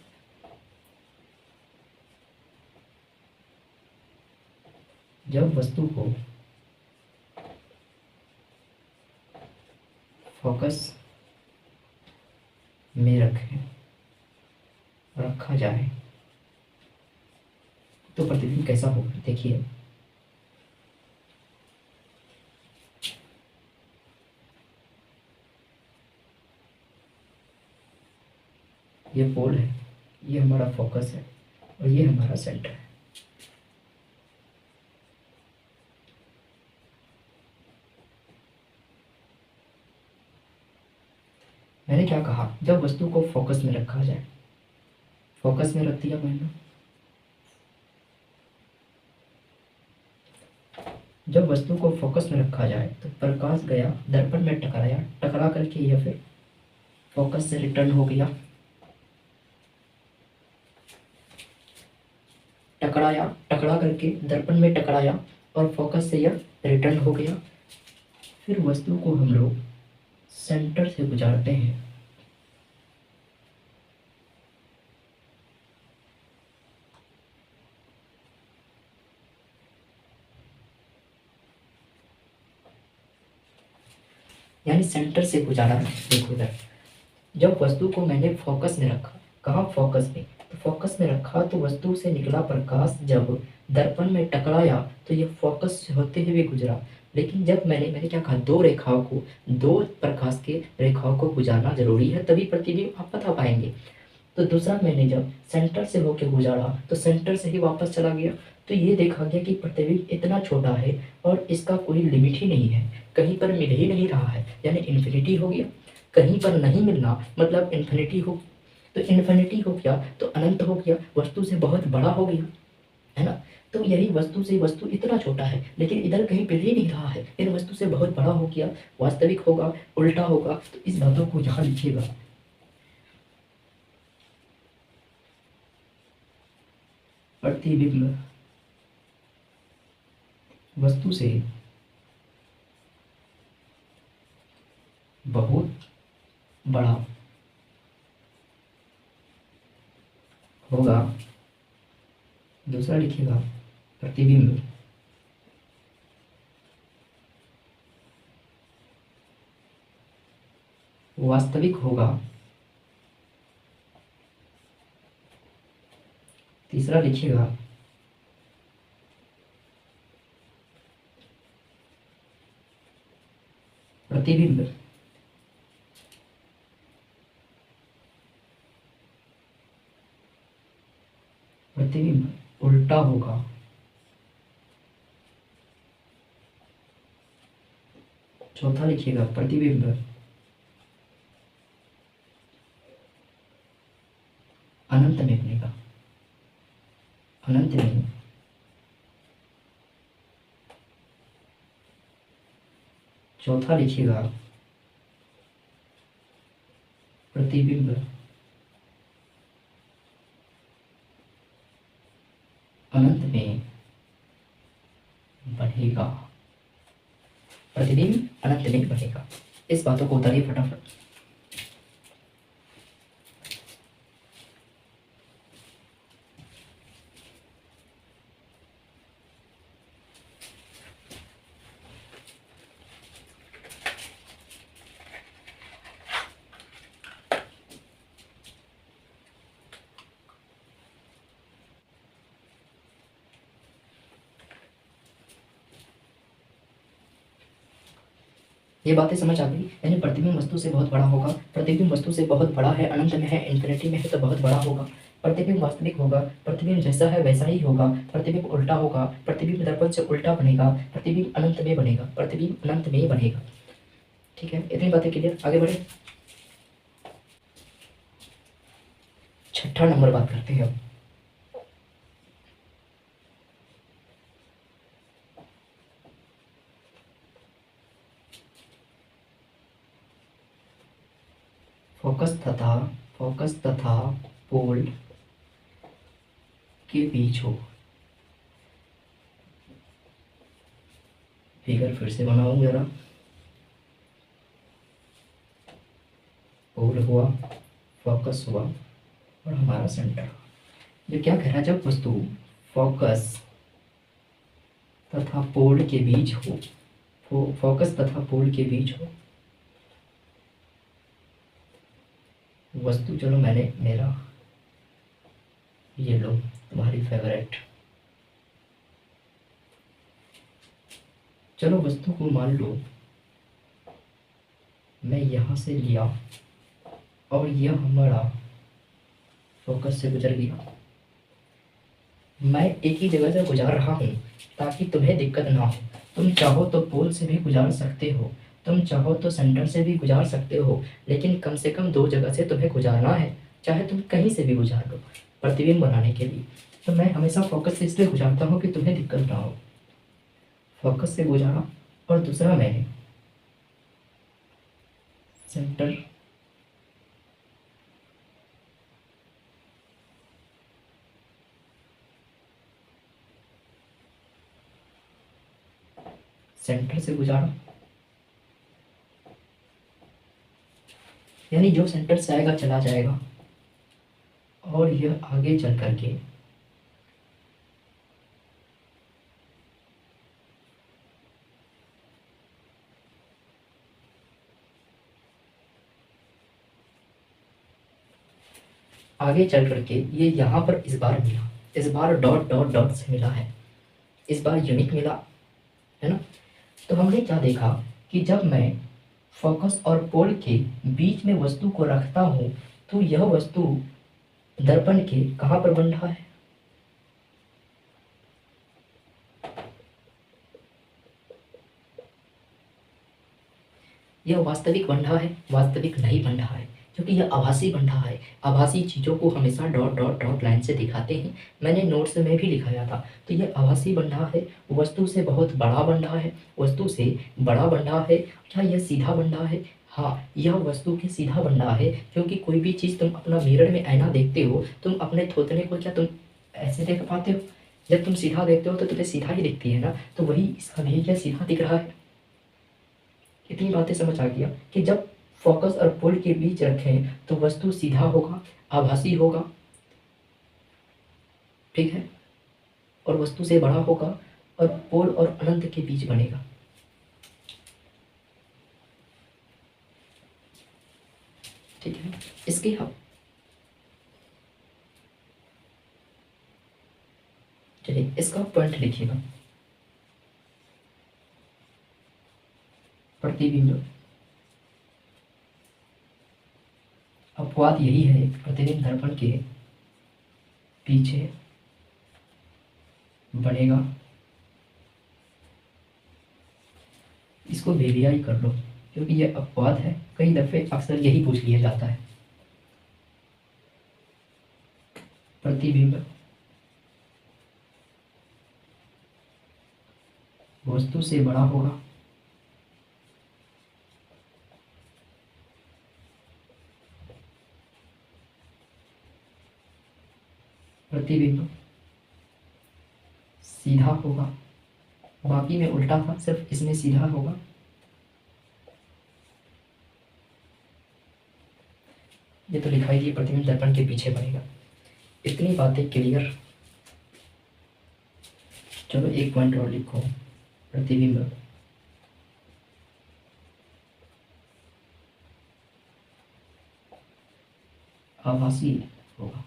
जब वस्तु को फोकस में रखा जाए तो प्रतिबिंब कैसा होगा? देखिए, ये पोल है, ये हमारा फोकस है और ये हमारा सेंटर है। मैंने क्या कहा, जब वस्तु को फोकस में रखा जाए, फोकस में रख दिया मैंने। जब वस्तु को फोकस में रखा जाए तो प्रकाश गया दर्पण में टकराया, टकरा करके यह फिर फोकस से रिटर्न हो गया, टकराया, टकरा करके दर्पण में टकराया और फोकस से यह रिटर्न हो गया। फिर वस्तु को हम लोग सेंटर से गुजारते हैं। यानी सेंटर से गुजारा। देखो इधर, जब वस्तु को मैंने फोकस में रखा, कहाँ फोकस में, तो फोकस में रखा तो वस्तु से निकला प्रकाश जब दर्पण में टकराया तो यह फोकस से होते हुए गुजरा। लेकिन जब मैंने क्या कहा, दो रेखाओं को, दो प्रकाश के रेखाओं को गुजारना जरूरी है, तभी प्रतिबिंब आप बता पाएंगे। तो दूसरा मैंने जब सेंटर से होकर गुजारा तो सेंटर से ही वापस चला गया, तो ये देखा गया कि प्रतिबिंब इतना छोटा है और इसका कोई लिमिट ही नहीं है, कहीं पर मिल ही नहीं रहा है, यानी इन्फिनिटी हो गया। कहीं पर नहीं मिलना मतलब इन्फिनिटी हो, तो इन्फिनिटी हो गया तो अनंत हो गया, वस्तु से बहुत बड़ा हो गया, है ना। तो यही वस्तु से वस्तु इतना छोटा है लेकिन इधर कहीं मिल ही नहीं रहा है, इन वस्तु से बहुत बड़ा हो गया, वास्तविक होगा, उल्टा होगा। तो इस बातों को यहाँ लिखिएगा। प्रतिबिंब वस्तु से बहुत बड़ा होगा। दूसरा लिखिएगा, प्रतिबिंब वास्तविक होगा। तीसरा लिखिएगा, प्रतिबिंब प्रतिबिंब उल्टा होगा। चौथा लिखिएगा, प्रतिबिंब अनंत में बनेगा, अनंत में। चौथा लिखिएगा, प्रतिबिंब अनंत में बढ़ेगा, प्रतिबिंब अनंत में बढ़ेगा। इस बातों को उतारिए फटाफट। ये बातें समझ आ गई। यानी प्रतिबिंब वस्तु से बहुत बड़ा होगा, प्रतिबिंब वस्तु से बहुत बड़ा है, अनंत में है, इन्फिनिटी में है तो बहुत बड़ा होगा। प्रतिबिंब वास्तविक होगा, प्रतिबिंब जैसा है वैसा ही होगा, प्रतिबिंब उल्टा होगा, प्रतिबिंब दर्पण से उल्टा बनेगा, प्रतिबिंब अनंत में बनेगा, प्रतिबिंब अनंत में बनेगा। ठीक है, इतनी बातें क्लियर, आगे बढ़े। छठा नंबर बात करते हैं अब। फोकस तथा पोल के बीच हो। फिगर फिर से बनाऊं जरा। पोल हुआ, फोकस हुआ और हमारा सेंटर। ये क्या कह रहा है, जब वस्तु फोकस तथा पोल के बीच हो, फोकस तथा पोल के बीच हो, वस्तु, चलो मैंने मेरा ये लो तुम्हारी फेवरेट, चलो वस्तु को मान लो मैं यहाँ से लिया और यह हमारा फोकस से गुजर गया। मैं एक ही जगह से गुजार रहा हूँ ताकि तुम्हें दिक्कत ना हो, तुम चाहो तो पोल से भी गुजार सकते हो, तुम चाहो तो सेंटर से भी गुजार सकते हो, लेकिन कम से कम 2 जगह से तुम्हें गुजारना है, चाहे तुम कहीं से भी गुजार लो प्रतिबिंब बनाने के लिए। तो मैं हमेशा फोकस से इसलिए गुजारता हूँ कि तुम्हें दिक्कत ना हो। फोकस से गुजारा, और दूसरा मैंने सेंटर सेंटर से गुजारा, यानी जो सेंटर से आएगा चला जाएगा, और यह आगे चल करके ये यहाँ पर इस बार मिला, इस बार डॉट डॉट डॉट से मिला है, इस बार यूनिक मिला है ना। तो हमने क्या देखा कि जब मैं फोकस और पोल के बीच में वस्तु को रखता हूँ तो यह वस्तु दर्पण के कहाँ पर बन रहा है, यह वास्तविक बन रहा है, वास्तविक नहीं बन रहा है, क्योंकि यह आभासी बन रहा है। आभासी चीज़ों को हमेशा डॉट डॉट डॉट लाइन से दिखाते हैं, मैंने नोट्स में भी लिखाया था। तो यह आभासी बन रहा है, वस्तु से बहुत बड़ा बन रहा है, वस्तु से बड़ा बन रहा है। क्या यह सीधा बन रहा है? हाँ, यह वस्तु के सीधा बन रहा है, क्योंकि कोई भी चीज़ तुम अपना मिरर में आईना देखते हो, तुम अपने थोतने को क्या तुम ऐसे देख पाते हो? जब तुम सीधा देखते हो तो तुम्हें सीधा ही दिखती है ना, तो वही इसका भी क्या सीधा दिख रहा है। इतनी बातें समझ आ गया कि जब फोकस और पोल के बीच रखें तो वस्तु सीधा होगा, आभासी होगा, ठीक है, और वस्तु से बड़ा होगा, और पोल और अनंत के बीच बनेगा। ठीक है, इसके हम चलिए इसका पॉइंट लिखिएगा। प्रतिबिंब, अपवाद यही है, प्रतिबिंब दर्पण के पीछे बनेगा। इसको VVI कर लो, क्योंकि यह अपवाद है, कई दफे अक्सर यही पूछ लिया जाता है। प्रतिबिंब वस्तु से बड़ा होगा, प्रतिबिंब सीधा होगा, बाकी में उल्टा था, सिर्फ इसमें सीधा होगा। ये तो लिखाई थी प्रतिबिंब दर्पण के पीछे बनेगा। इतनी बातें क्लियर। चलो एक पॉइंट और लिखो, प्रतिबिंब आभासी होगा।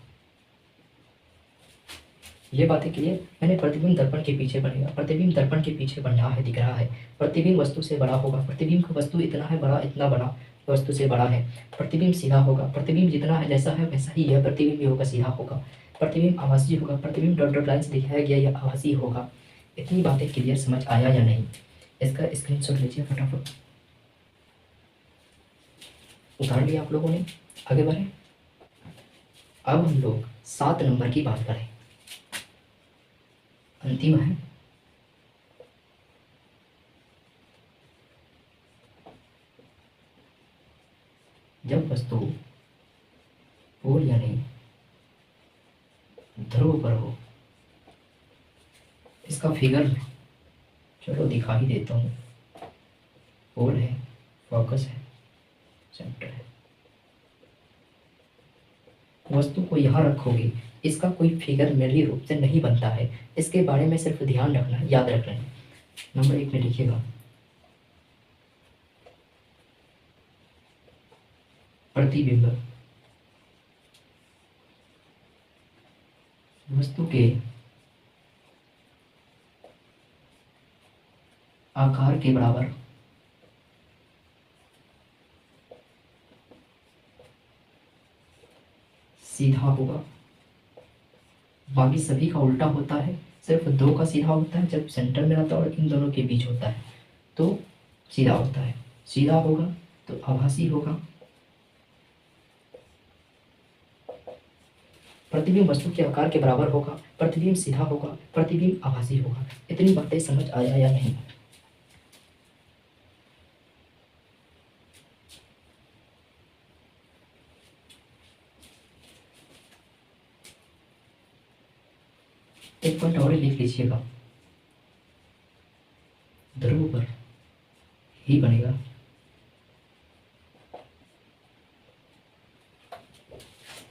ये बातें क्लियर। मैंने प्रतिबिंब दर्पण के पीछे बनेगा, प्रतिबिंब दर्पण के पीछे बन रहा है, दिख रहा है। प्रतिबिंब वस्तु से बड़ा होगा, प्रतिबिंब का वस्तु इतना है बड़ा, इतना बड़ा वस्तु से बड़ा है। प्रतिबिंब सीधा होगा, प्रतिबिंब जितना है जैसा है वैसा ही यह प्रतिबिंब भी होगा, सीधा होगा। प्रतिबिंब आभासी होगा, प्रतिबिंब डॉट डॉट लाइन से दिखाया गया यह आभासी होगा। इतनी बातें क्लियर समझ आया या नहीं? इसका स्क्रीनशॉट लीजिए फटाफट। उतार लिया आप लोगों ने? आगे बढ़े। अब हम लोग 7 नंबर की बात करें, अंतिम है। जब वस्तु पोल यानी ध्रुव पर हो, इसका फिगर चलो दिखा ही देता हूँ। पोल है, फोकस है, सेंटर है। वस्तु को यहाँ रखोगे, इसका कोई फिगर मेरी रूप से नहीं बनता है, इसके बारे में सिर्फ ध्यान रखना है, याद रखना है। नंबर 1 में लिखिएगा, प्रतिबिंब वस्तु के आकार के बराबर सीधा होगा। बाकी सभी का उल्टा होता है, सिर्फ 2 का सीधा होता है, जब सेंटर में रहता है और इन दोनों के बीच होता है तो सीधा होता है। सीधा होगा तो आभासी होगा, प्रतिबिंब वस्तु के आकार के बराबर होगा, प्रतिबिंब सीधा होगा, प्रतिबिंब आभासी होगा। इतनी बातें समझ आया या नहीं? एक पॉइंट और लिख लीजिएगा, ध्रुव पर ही बनेगा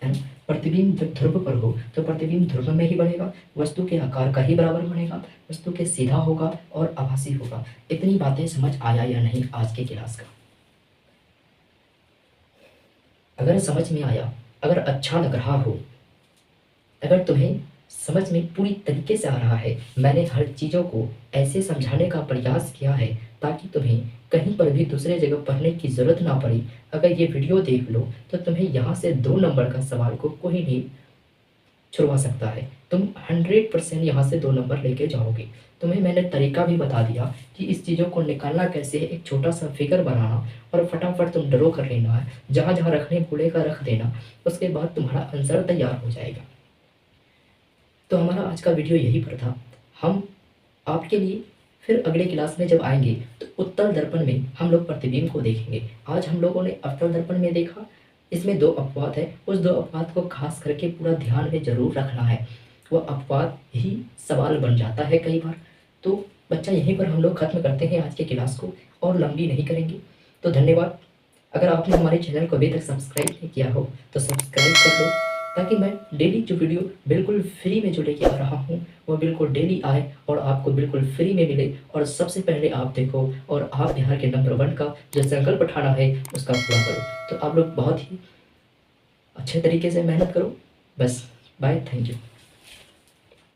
है ना। प्रतिबिंब जब ध्रुव पर हो तो प्रतिबिंब ध्रुव में ही बनेगा, वस्तु के आकार का ही बराबर बनेगा, वस्तु के सीधा होगा और आभासी होगा। इतनी बातें समझ आया या नहीं आज के क्लास का? अगर समझ में आया, अगर अच्छा लग रहा हो, अगर तुम्हें समझ में पूरी तरीके से आ रहा है, मैंने हर चीज़ों को ऐसे समझाने का प्रयास किया है ताकि तुम्हें कहीं पर भी दूसरे जगह पढ़ने की ज़रूरत ना पड़ी। अगर ये वीडियो देख लो तो तुम्हें यहाँ से 2 नंबर का सवाल को कोई नहीं छुड़वा सकता है। तुम 100% यहाँ से 2 नंबर लेके जाओगे। तुम्हें मैंने तरीका भी बता दिया कि इस चीज़ों को निकालना कैसे है, एक छोटा सा फिगर बनाना और फटाफट तुम ड्रॉ कर लेना है, जहाँ जहाँ रखने भूलेगा रख देना, उसके बाद तुम्हारा आंसर तैयार हो जाएगा। तो हमारा आज का वीडियो यही पर था। हम आपके लिए फिर अगले क्लास में जब आएंगे तो उत्तल दर्पण में हम लोग प्रतिबिंब को देखेंगे। आज हम लोगों ने अवतल दर्पण में देखा, इसमें 2 अपवाद है, उस 2 अपवाद को खास करके पूरा ध्यान में ज़रूर रखना है, वह अपवाद ही सवाल बन जाता है कई बार। तो बच्चा यहीं पर हम लोग ख़त्म करते हैं आज के क्लास को, और लंबी नहीं करेंगे। तो धन्यवाद। अगर आपने हमारे चैनल को अभी तक सब्सक्राइब नहीं किया हो तो सब्सक्राइब कर लो, ताकि मैं डेली जो वीडियो बिल्कुल फ्री में जो लेके आ रहा हूँ वो बिल्कुल डेली आए और आपको बिल्कुल फ्री में मिले, और सबसे पहले आप देखो और आप बिहार के नंबर 1 का जो संकल्प उठाना है उसका पूरा करो। तो आप लोग बहुत ही अच्छे तरीके से मेहनत करो। बस बाय, थैंक यू।